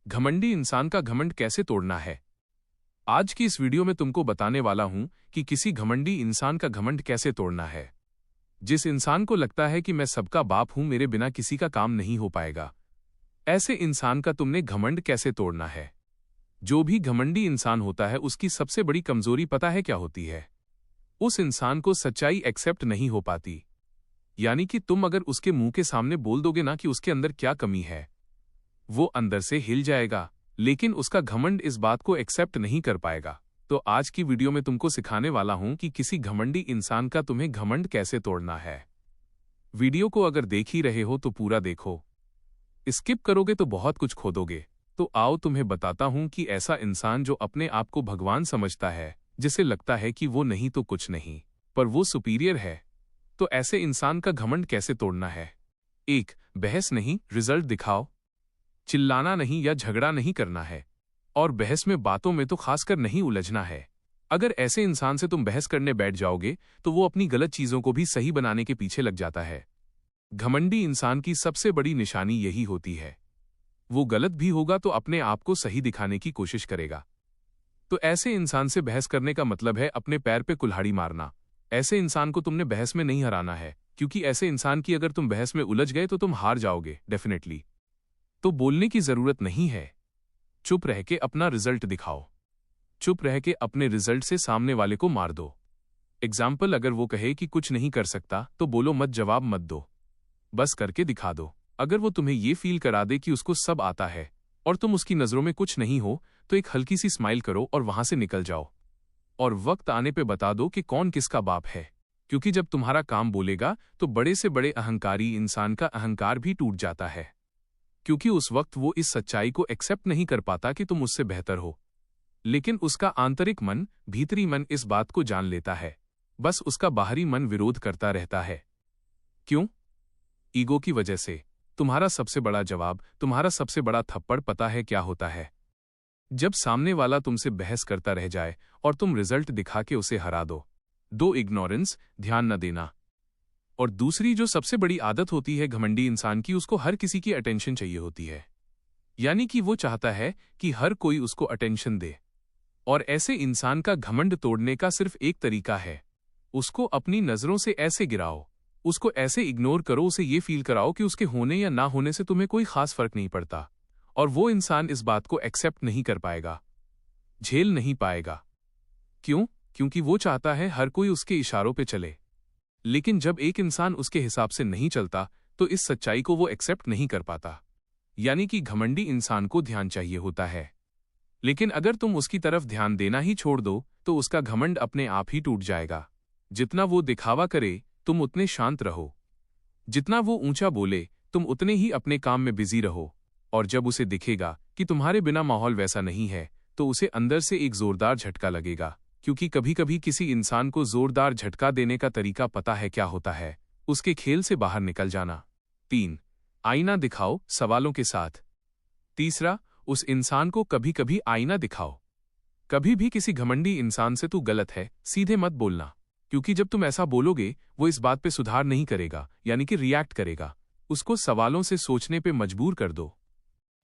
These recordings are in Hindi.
घमंडी इंसान का घमंड कैसे तोड़ना है। आज की इस वीडियो में तुमको बताने वाला हूं कि किसी घमंडी इंसान का घमंड कैसे तोड़ना है। जिस इंसान को लगता है कि मैं सबका बाप हूं, मेरे बिना किसी का काम नहीं हो पाएगा, ऐसे इंसान का तुमने घमंड कैसे तोड़ना है। जो भी घमंडी इंसान होता है उसकी सबसे बड़ी कमजोरी पता है क्या होती है? उस इंसान को सच्चाई एक्सेप्ट नहीं हो पाती। यानी कि तुम अगर उसके मुंह के सामने बोल दोगे ना कि उसके अंदर क्या कमी है, वो अंदर से हिल जाएगा, लेकिन उसका घमंड इस बात को एक्सेप्ट नहीं कर पाएगा। तो आज की वीडियो में तुमको सिखाने वाला हूं कि किसी घमंडी इंसान का तुम्हें घमंड कैसे तोड़ना है। वीडियो को अगर देख ही रहे हो तो पूरा देखो, स्किप करोगे तो बहुत कुछ खो दोगे। तो आओ तुम्हें बताता हूं कि ऐसा इंसान जो अपने आप को भगवान समझता है, जिसे लगता है कि वो नहीं तो कुछ नहीं, पर वो सुपीरियर है, तो ऐसे इंसान का घमंड कैसे तोड़ना है। 1. बहस नहीं, रिजल्ट दिखाओ। चिल्लाना नहीं या झगड़ा नहीं करना है, और बहस में बातों में तो खासकर नहीं उलझना है। अगर ऐसे इंसान से तुम बहस करने बैठ जाओगे तो वो अपनी गलत चीजों को भी सही बनाने के पीछे लग जाता है। घमंडी इंसान की सबसे बड़ी निशानी यही होती है। वो गलत भी होगा तो अपने आप को सही दिखाने की कोशिश करेगा। तो ऐसे इंसान से बहस करने का मतलब है अपने पैर पे कुल्हाड़ी मारना। ऐसे इंसान को तुमने बहस में नहीं हराना है, क्योंकि ऐसे इंसान की अगर तुम बहस में उलझ गए तो तुम हार जाओगे डेफिनेटली। तो बोलने की जरूरत नहीं है, चुप रह के अपना रिजल्ट दिखाओ। चुप रह के अपने रिजल्ट से सामने वाले को मार दो। एग्जाम्पल, अगर वो कहे कि कुछ नहीं कर सकता तो बोलो मत, जवाब मत दो, बस करके दिखा दो। अगर वो तुम्हें ये फील करा दे कि उसको सब आता है और तुम उसकी नजरों में कुछ नहीं हो, तो एक हल्की सी स्माइल करो और वहां से निकल जाओ। और वक्त आने पे बता दो कि कौन किसका बाप है, क्योंकि जब तुम्हारा काम बोलेगा तो बड़े से बड़े अहंकारी इंसान का अहंकार भी टूट जाता है, क्योंकि उस वक्त वो इस सच्चाई को एक्सेप्ट नहीं कर पाता कि तुम उससे बेहतर हो। लेकिन उसका आंतरिक मन, भीतरी मन इस बात को जान लेता है, बस उसका बाहरी मन विरोध करता रहता है। क्यों? ईगो की वजह से। तुम्हारा सबसे बड़ा जवाब, तुम्हारा सबसे बड़ा थप्पड़ पता है क्या होता है? जब सामने वाला तुमसे बहस करता रह जाए और तुम रिजल्ट दिखा के उसे हरा दो। 2. इग्नोरेंस, ध्यान न देना। और दूसरी जो सबसे बड़ी आदत होती है घमंडी इंसान की, उसको हर किसी की अटेंशन चाहिए होती है। यानी कि वो चाहता है कि हर कोई उसको अटेंशन दे। और ऐसे इंसान का घमंड तोड़ने का सिर्फ एक तरीका है, उसको अपनी नजरों से ऐसे गिराओ, उसको ऐसे इग्नोर करो, उसे ये फील कराओ कि उसके होने या ना होने से तुम्हें कोई खास फर्क नहीं पड़ता। और वो इंसान इस बात को एक्सेप्ट नहीं कर पाएगा, झेल नहीं पाएगा। क्यों? क्योंकि वो चाहता है हर कोई उसके इशारों पे चले। लेकिन जब एक इंसान उसके हिसाब से नहीं चलता तो इस सच्चाई को वो एक्सेप्ट नहीं कर पाता। यानी कि घमंडी इंसान को ध्यान चाहिए होता है, लेकिन अगर तुम उसकी तरफ ध्यान देना ही छोड़ दो तो उसका घमंड अपने आप ही टूट जाएगा। जितना वो दिखावा करे तुम उतने शांत रहो, जितना वो ऊंचा बोले तुम उतने ही अपने काम में बिजी रहो। और जब उसे दिखेगा कि तुम्हारे बिना माहौल वैसा नहीं है तो उसे अंदर से एक जोरदार झटका लगेगा, क्योंकि कभी कभी किसी इंसान को जोरदार झटका देने का तरीका पता है क्या होता है? उसके खेल से बाहर निकल जाना। 3. आईना दिखाओ सवालों के साथ। तीसरा, उस इंसान को कभी कभी आईना दिखाओ। कभी भी किसी घमंडी इंसान से तू गलत है सीधे मत बोलना, क्योंकि जब तुम ऐसा बोलोगे वो इस बात पे सुधार नहीं करेगा, यानी कि रिएक्ट करेगा। उसको सवालों से सोचने पे मजबूर कर दो,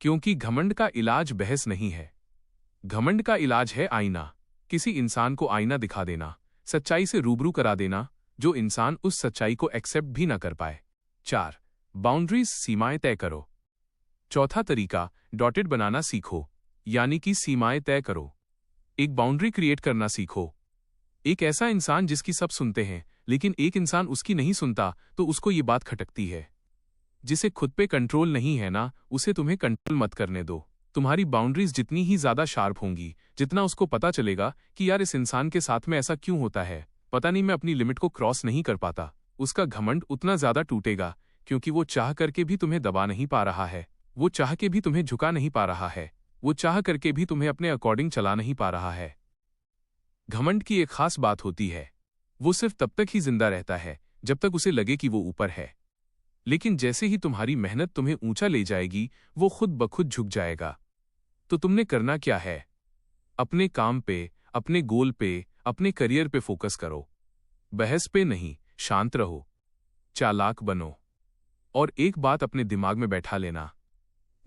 क्योंकि घमंड का इलाज बहस नहीं है, घमंड का इलाज है आईना। किसी इंसान को आईना दिखा देना, सच्चाई से रूबरू करा देना, जो इंसान उस सच्चाई को एक्सेप्ट भी ना कर पाए। 4. बाउंड्रीज, सीमाएं तय करो। चौथा तरीका, डॉटेड बनाना सीखो, यानी कि सीमाएं तय करो। एक बाउंड्री क्रिएट करना सीखो। एक ऐसा इंसान जिसकी सब सुनते हैं लेकिन एक इंसान उसकी नहीं सुनता, तो उसको ये बात खटकती है। जिसे खुद पे कंट्रोल नहीं है ना, उसे तुम्हें कंट्रोल मत करने दो। तुम्हारी बाउंड्रीज जितनी ही ज्यादा शार्प होंगी, जितना उसको पता चलेगा कि यार इस इंसान के साथ में ऐसा क्यों होता है, पता नहीं मैं अपनी लिमिट को क्रॉस नहीं कर पाता, उसका घमंड उतना ज्यादा टूटेगा, क्योंकि वो चाह करके भी तुम्हें दबा नहीं पा रहा है, वो चाह के भी तुम्हें झुका नहीं पा रहा है, वो चाह करके भी तुम्हें अपने अकॉर्डिंग चला नहीं पा रहा है। घमंड की एक खास बात होती है, वो सिर्फ तब तक ही जिंदा रहता है जब तक उसे लगे कि वो ऊपर है। लेकिन जैसे ही तुम्हारी मेहनत तुम्हें ऊंचा ले जाएगी, वो खुद ब खुद झुक जाएगा। तो तुमने करना क्या है? अपने काम पे, अपने गोल पे, अपने करियर पे फोकस करो, बहस पे नहीं। शांत रहो, चालाक बनो, और एक बात अपने दिमाग में बैठा लेना,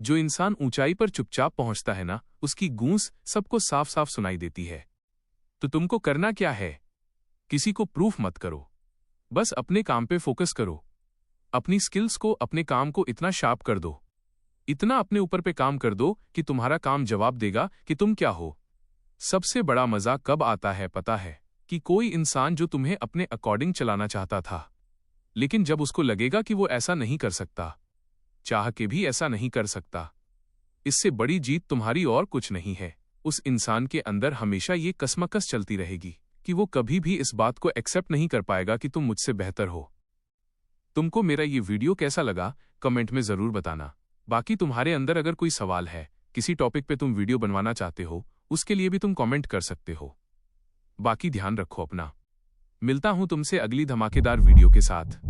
जो इंसान ऊंचाई पर चुपचाप पहुंचता है ना, उसकी गूंज सबको साफ साफ सुनाई देती है। तो तुमको करना क्या है? किसी को प्रूफ मत करो, बस अपने काम पे फोकस करो। अपनी स्किल्स को, अपने काम को इतना शार्प कर दो, इतना अपने ऊपर पे काम कर दो कि तुम्हारा काम जवाब देगा कि तुम क्या हो। सबसे बड़ा मजा कब आता है पता है? कि कोई इंसान जो तुम्हें अपने अकॉर्डिंग चलाना चाहता था, लेकिन जब उसको लगेगा कि वो ऐसा नहीं कर सकता, चाह के भी ऐसा नहीं कर सकता, इससे बड़ी जीत तुम्हारी और कुछ नहीं है। उस इंसान के अंदर हमेशा ये कसमकस चलती रहेगी कि वो कभी भी इस बात को एक्सेप्ट नहीं कर पाएगा कि तुम मुझसे बेहतर हो। तुमको मेरा ये वीडियो कैसा लगा कमेंट में जरूर बताना। बाकी तुम्हारे अंदर अगर कोई सवाल है, किसी टॉपिक पे तुम वीडियो बनवाना चाहते हो, उसके लिए भी तुम कमेंट कर सकते हो। बाकी ध्यान रखो अपना। मिलता हूं तुमसे अगली धमाकेदार वीडियो के साथ।